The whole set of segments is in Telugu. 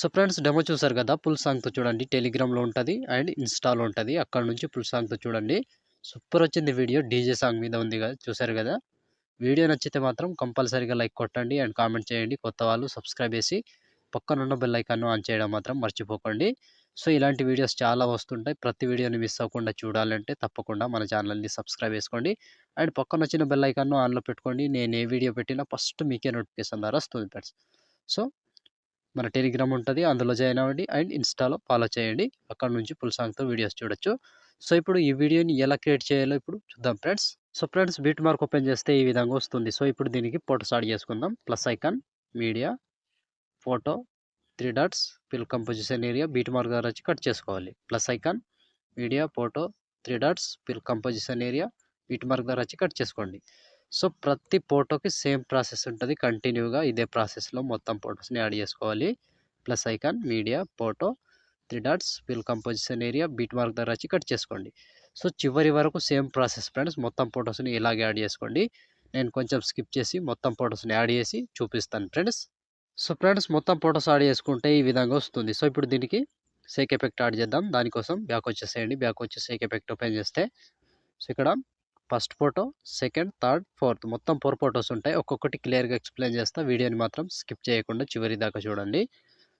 సో ఫ్రెండ్స్ డెమో చూసారు కదా! ఫుల్ సాంగ్‌తో చూడండి. టెలిగ్రామ్‌లో ఉంటది అండ్ ఇన్‌స్టాలో ఉంటది. అక్కడ నుంచి ఫుల్ సాంగ్‌తో చూడండి. సూపర్ వచ్చింది వీడియో. డీజే సాంగ్ మీద ఉంది కదా! చూసారు కదా! వీడియో నచ్చితే మాత్రం కంపల్సరీగా లైక్ కొట్టండి అండ్ కామెంట్ చేయండి. కొత్త వాళ్ళు సబ్స్క్రైబ్ చేసి పక్కనున్న బెల్ ఐకాన్‌ను ఆన్ చేయడం మాత్రం మర్చిపోకండి. సో ఇలాంటి వీడియోస్ చాలా వస్తుంటాయి. ప్రతి వీడియోని మిస్ అవ్వకుండా చూడాలంటే తప్పకుండా మన ఛానల్‌ని సబ్స్క్రైబ్ చేసుకోండి. అండ్ పక్కనొచ్చిన బెల్ ఐకాన్‌ను ఆన్‌లో పెట్టుకోండి. నేను ఏ వీడియో పెట్టినా ఫస్ట్ మీకే నోటిఫికేషన్ ద్వారా వస్తుంది ఫ్రెండ్స్. సో మన టెలిగ్రామ్ ఉంటది. అందులో జాయిన్ అవ్వండి అండ్ ఇన్‌స్టాలో ఫాలో చేయండి. అక్కడ నుంచి ఫుల్ సాంగ్‌తో వీడియోస్ చూడొచ్చు. సో, ఇప్పుడు ఈ వీడియోని ఎలా క్రియేట్ చేయాలో ఇప్పుడు చూద్దాం friends. So, friends beat mark open చేస్తే ఈ విధంగా వస్తుంది. సో, ఇప్పుడు దీనికి ఫోటోస్ యాడ్ చేసుకుందాం. Plus icon, media, photo, 3 dots, fill composition area beat mark ద్వారా వచ్చి కట్ చేసుకోవాలి. Plus icon, media, photo, 3 dots, fill composition area beat mark ద్వారా వచ్చి కట్ చేసుకోండి. సో, ప్రతి ఫోటోకి సేమ్ ప్రాసెస్ ఉంటది. కంటిన్యూగా ఇదే ప్రాసెస్‌లో మొత్తం ఫోటోస్‌ని యాడ్ చేసుకోవాలి. Plus icon, media, photo, 3 dots, fill composition area beat mark ద్వారా వచ్చి కట్ చేసుకోండి. సో, చివరి వరకు సేమ్ ప్రాసెస్ ఫ్రెండ్స్. మొత్తం ఫోటోస్‌ని ఇలాగే యాడ్ చేసుకోండి. నేను కొంచెం స్కిప్ చేసి మొత్తం ఫోటోస్‌ని యాడ్ చేసి చూపిస్తాను ఫ్రెండ్స్. సో, ఫ్రెండ్స్ మొత్తం ఫోటోస్ యాడ్ చేసుకుంటే ఈ విధంగా వస్తుంది. సో, ఇప్పుడు దీనికి షేక్ ఎఫెక్ట్ యాడ్ చేద్దాం. దానికోసం బ్యాక్ వచ్చేసేయండి. బ్యాక్ వచ్చి షేక్ ఎఫెక్ట్ ఓపెన్ చేస్తే సో, ఇక్కడ first photo, second, third, fourth మొత్తం 4 ఫోటోస్ ఉంటాయి. ఒక్కొక్కటి క్లియర్‌గా ఎక్స్‌ప్లెయిన్ చేస్తా. వీడియోని మాత్రం స్కిప్ చేయకుండా చివరి దాకా చూడండి.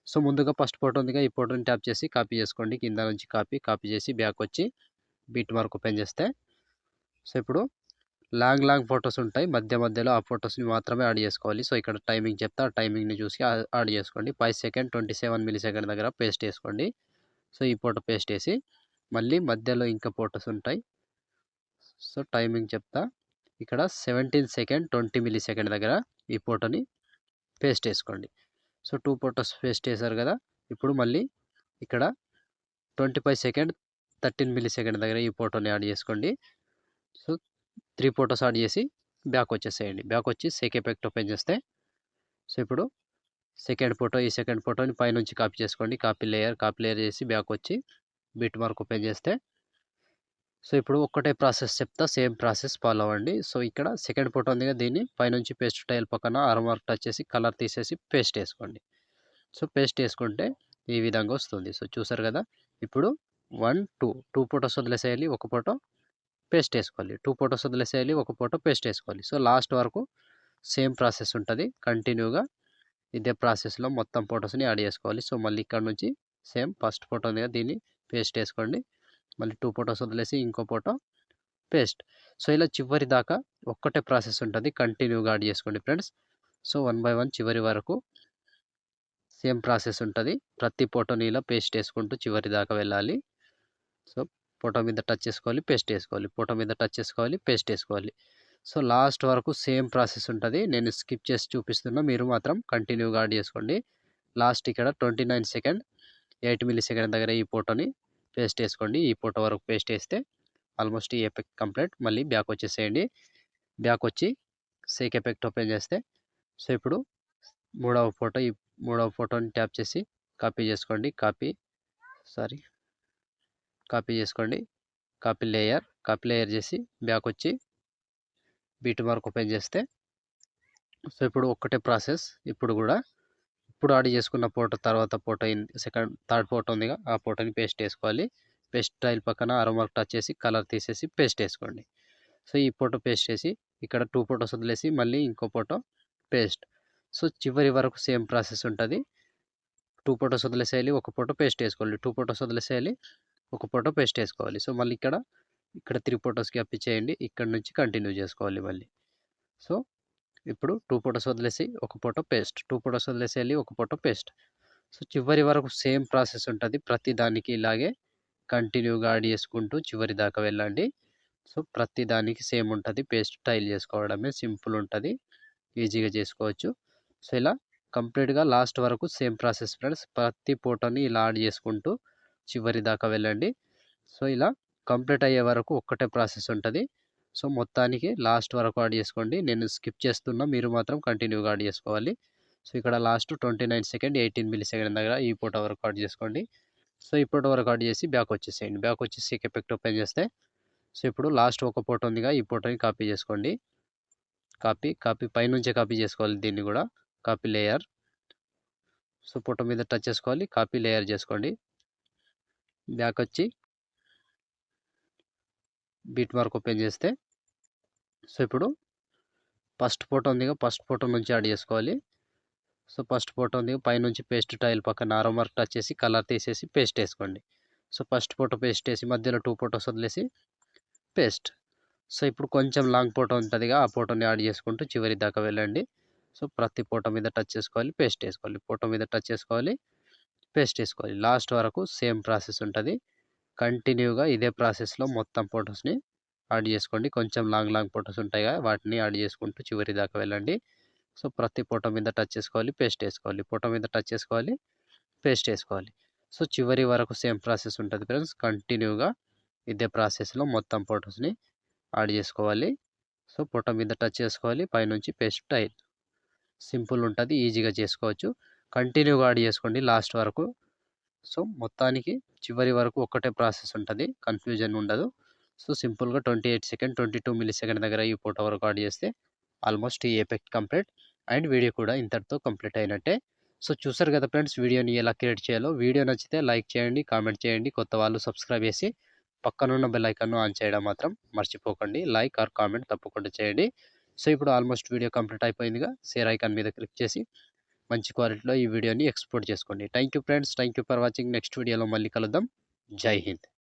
సో, ముందుగా ఫస్ట్ ఫోటో ఉందిగా ఈ ఫోటోని ట్యాప్ చేసి కాపీ చేసుకోండి. కింద నుంచి కాపీ చేసి బ్యాక్ వచ్చి బీట్ మార్క్ ఓపెన్ చేస్తే సో, ఇప్పుడు లాంగ్ ఫోటోస్ ఉంటాయి. మధ్యలో ఆ ఫోటోస్‌ని మాత్రమే యాడ్ చేసుకోవాలి. సో, ఇక్కడ టైమింగ్ చెప్తా. ఆ టైమింగ్‌ని చూసి యాడ్ చేసుకోండి. 5 సెకండ్ 27 మిల్లీ సెకండ్ దగ్గర పేస్ట్ చేసుకోండి. సో, ఈ ఫోటో పేస్ట్ చేసి మళ్ళీ మధ్యలో ఇంకా ఫోటోస్ ఉంటాయి. సో, టైమింగ్ చెప్తా. ఇక్కడ 17 సెకండ్ 20 మిల్లీ సెకండ్ దగ్గర ఈ ఫోటోని పేస్ట్ చేసుకోండి. సో, 2 ఫోటోస్ పేస్ట్ చేశారు కదా! ఇప్పుడు మళ్ళీ ఇక్కడ 25 సెకండ్ 13 మిల్లీ సెకండ్ దగ్గర ఈ ఫోటోని యాడ్ చేసుకోండి. సో, 3 ఫోటోస్ యాడ్ చేసి బ్యాక్ వచ్చేసేయండి. బ్యాక్ వచ్చి షేక్ ఎఫెక్ట్ ఓపెన్ చేస్తే సో, ఇప్పుడు ఈ సెకండ్ ఫోటోని పైనుంచి కాపీ చేసుకోండి. కాపీ లేయర్ చేసి బ్యాక్ వచ్చి బిట్ మార్క్ ఓపెన్ చేస్తే సో, ఇప్పుడు ఒక్కటే ప్రాసెస్ చెప్తా. సేమ్ ప్రాసెస్ ఫాలో అవ్వండి. సో, ఇక్కడ సెకండ్ ఫోటో ఉంది కదా! దీన్ని పైనుంచి పేస్ట్ టైల్ పక్కన ఆరో మార్క్ టచ్ చేసి కలర్ తీసేసి పేస్ట్ చేసుకోండి. సో, పేస్ట్ చేసుకుంటే ఈ విధంగా వస్తుంది. సో, చూసారు కదా! ఇప్పుడు 1, 2 ఫోటోస్ వదిలేసేయాలి. ఒక ఫోటో పేస్ట్ చేసుకోవాలి. 2 ఫోటోస్ వదిలేసేయాలి. ఒక ఫోటో పేస్ట్ చేసుకోవాలి. సో, లాస్ట్ వరకు సేమ్ ప్రాసెస్ ఉంటది. కంటిన్యూగా ఇదే ప్రాసెస్‌లో మొత్తం ఫోటోస్‌ని యాడ్ చేసుకోవాలి. సో, మళ్ళీ ఇక్కడ నుంచి సేమ్ ఫస్ట్ ఫోటో ఉంది కదా! దీన్ని పేస్ట్ చేసుకోండి. మళ్ళీ 2 ఫోటోస్ వదిలేసి ఇంకో ఫోటో పేస్ట్. సో, ఇలా చివరి దాకా ఒక్కటే ప్రాసెస్ ఉంటది. కంటిన్యూగా యాడ్ చేసుకోండి ఫ్రెండ్స్. సో, 1 బై 1 చివరి వరకు సేమ్ ప్రాసెస్ ఉంటది. ప్రతి ఫోటోని ఇలా పేస్ట్ చేసుకుంటూ చివరి దాకా వెళ్ళాలి. సో, ఫోటో మీద టచ్ చేసుకోవాలి, పేస్ట్ చేసుకోవాలి. ఫోటో మీద టచ్ చేసుకోవాలి, పేస్ట్ చేసుకోవాలి. సో, లాస్ట్ వరకు సేమ్ ప్రాసెస్ ఉంటది. నేను స్కిప్ చేసి చూపిస్తున్నా. మీరు మాత్రం కంటిన్యూగా యాడ్ చేసుకోండి. లాస్ట్ ఇక్కడ 29 సెకండ్ 8 మిల్లీ సెకండ్ దగ్గర ఈ ఫోటోని పేస్ట్ చేసుకోండి. ఈ ఫోటో వరకు పేస్ట్ చేస్తే ఆల్మోస్ట్ ఈ ఎఫెక్ట్ కంప్లీట్. మళ్ళీ బ్యాక్ వచ్చేసేయండి. బ్యాక్ వచ్చి షేక్ ఎఫెక్ట్ ఓపెన్ చేస్తే సో, ఇప్పుడు ఈ మూడవ ఫోటోని ట్యాప్ చేసి కాపీ చేసుకోండి. సారీ కాపీ చేసుకోండి. కాపీ లేయర్ చేసి బ్యాక్ వచ్చి బీట్ మార్క్ ఓపెన్ చేస్తే సో, ఇప్పుడు ఒక్కటే ప్రాసెస్. ఇప్పుడు యాడ్ చేసుకున్న ఫోటో తర్వాత ఫోటో థర్డ్ ఫోటో ఉందిగా ఆ ఫోటోని పేస్ట్ చేసుకోవాలి. పేస్ట్ టైల్ పక్కన ఆరో మార్క్ టచ్ చేసి కలర్ తీసేసి పేస్ట్ చేసుకోండి. సో, ఈ ఫోటో పేస్ట్ చేసి ఇక్కడ 2 ఫోటోస్ వదిలేసి మళ్ళీ ఇంకో ఫోటో పేస్ట్. సో, చివరి వరకు సేమ్ ప్రాసెస్ ఉంటది. 2 ఫోటోస్ వదిలేసేయాలి. ఒక ఫోటో పేస్ట్ చేసుకోవాలి. 2 ఫోటోస్ వదిలేసేయాలి. ఒక ఫోటో పేస్ట్ చేసుకోవాలి. సో, మళ్ళీ ఇక్కడ 3 ఫోటోస్‌కి అప్పిచ్చేయండి. ఇక్కడ నుంచి కంటిన్యూ చేసుకోవాలి మళ్ళీ. సో, ఇప్పుడు 2 ఫోటోస్ వదిలేసి ఒక ఫోటో పేస్ట్. 2 ఫోటోస్ వదిలేసేయాలి. ఒక ఫోటో పేస్ట్. సో, చివరి వరకు సేమ్ ప్రాసెస్ ఉంటది. ప్రతి దానికి ఇలాగే కంటిన్యూగా యాడ్ చేసుకుంటూ చివరి దాకా వెళ్ళండి. సో, ప్రతి దానికి సేమ్ ఉంటది. పేస్ట్ టైల్ చేసుకోవడమే సింపుల్ ఉంటది. ఈజీగా చేసుకోవచ్చు. సో, ఇలా కంప్లీట్‌గా లాస్ట్ వరకు సేమ్ ప్రాసెస్ ఫ్రెండ్స్. ప్రతి ఫోటోని ఇలా యాడ్ చేసుకుంటూ చివరి దాకా వెళ్ళండి. సో, ఇలా కంప్లీట్ అయ్యే వరకు ఒక్కటే ప్రాసెస్ ఉంటది. సో, మొత్తానికి లాస్ట్ వరకు యాడ్ చేసుకోండి. నేను స్కిప్ చేస్తున్నా. మీరు మాత్రం కంటిన్యూగా యాడ్ చేసుకోవాలి. సో, ఇక్కడ లాస్ట్ 29 సెకండ్ 18 మిల్లీ సెకండ్ దగ్గర ఈ ఫోటో వరకు యాడ్ చేసుకోండి. సో, ఈ ఫోటో వరకు యాడ్ చేసి బ్యాక్ వచ్చేసేయండి. బ్యాక్ వచ్చేసి షేక్ ఎఫెక్ట్ ఓపెన్ చేస్తే సో, ఇప్పుడు లాస్ట్ ఒక ఫోటో ఉందిగా ఈ ఫోటోని కాపీ చేసుకోండి. పైనుంచే కాపీ చేసుకోవాలి దీన్ని గూడా. Copy layer. సో ఫోటో మీద టచ్ చేసుకోవాలి, కాపీ లేయర్ చేసుకోండి. బ్యాక్ వచ్చి బీట్ మార్క్ ఓపెన్ చేస్తే సో ఇప్పుడు ఫస్ట్ ఫోటో ఉందిగా, ఫస్ట్ ఫోటో నుంచి యాడ్ చేసుకోవాలి. సో ఫస్ట్ ఫోటో ఉంది పైనుంచి పేస్ట్ టైల్ పక్కన ఆరో మార్క్ టచ్ చేసి కలర్ తీసేసి పేస్ట్ వేసుకోండి. సో ఫస్ట్ ఫోటో పేస్ట్ వేసి మధ్యలో 2 ఫోటోస్ వదిలేసి పేస్ట్. సో ఇప్పుడు కొంచెం లాంగ్ ఫోటో ఉంటుందిగా, ఆ ఫోటోని యాడ్ చేసుకుంటూ చివరి దాకా వెళ్ళండి. సో ప్రతి ఫోటో మీద టచ్ చేసుకోవాలి, పేస్ట్ వేసుకోవాలి, ఫోటో మీద టచ్ చేసుకోవాలి, పేస్ట్ వేసుకోవాలి. లాస్ట్ వరకు సేమ్ ప్రాసెస్ ఉంటుంది. కంటిన్యూగా ఇదే ప్రాసెస్లో మొత్తం ఫొటోస్ని యాడ్ చేసుకోండి. కొంచెం లాంగ్ ఫొటోస్ ఉంటాయి కదా, వాటిని యాడ్ చేసుకుంటూ చివరి దాకా వెళ్ళండి. సో ప్రతి ఫోటో మీద టచ్ చేసుకోవాలి, పేస్ట్ వేసుకోవాలి, ఫోటో మీద టచ్ చేసుకోవాలి, పేస్ట్ వేసుకోవాలి. సో చివరి వరకు సేమ్ ప్రాసెస్ ఉంటుంది ఫ్రెండ్స్. కంటిన్యూగా ఇదే ప్రాసెస్లో మొత్తం ఫొటోస్ని యాడ్ చేసుకోవాలి. సో ఫోటో మీద టచ్ చేసుకోవాలి, పైనుంచి పేస్ట్ టైల్. సింపుల్ ఉంటుంది, ఈజీగా చేసుకోవచ్చు. కంటిన్యూగా యాడ్ చేసుకోండి లాస్ట్ వరకు. సో మొత్తానికి చివరి వరకు ఒక్కటే ప్రాసెస్ ఉంటుంది, కన్ఫ్యూజన్ ఉండదు. సో సింపుల్గా 28 సెకండ్ 22 మిల్లీ సెకండ్ దగ్గర ఈ ఫోటో వరకు యాడ్ చేస్తే ఆల్మోస్ట్ ఈ ఎఫెక్ట్ కంప్లీట్ అండ్ వీడియో కూడా ఇంతటితో కంప్లీట్ అయినట్టే. సో చూసారు కదా ఫ్రెండ్స్, వీడియోని ఎలా క్రియేట్ చేయాలో. వీడియో నచ్చితే లైక్ చేయండి, కామెంట్ చేయండి, కొత్త వాళ్ళు సబ్స్క్రైబ్ చేసి పక్కనున్న బెల్ ఐకాన్ను ఆన్ చేయడం మాత్రం మర్చిపోకండి. లైక్ ఆర్ కామెంట్ తప్పకుండా చేయండి. సో ఇప్పుడు ఆల్మోస్ట్ వీడియో కంప్లీట్ అయిపోయిందిగా, షేర్ ఐకాన్ మీద క్లిక్ చేసి మంచి క్వాలిటీలో ఈ వీడియోని ఎక్స్పోర్ట్ చేసుకోండి. Thank you friends, thank you for watching. Next వీడియోలో మళ్ళీ కలుద్దాం. జై హింద్.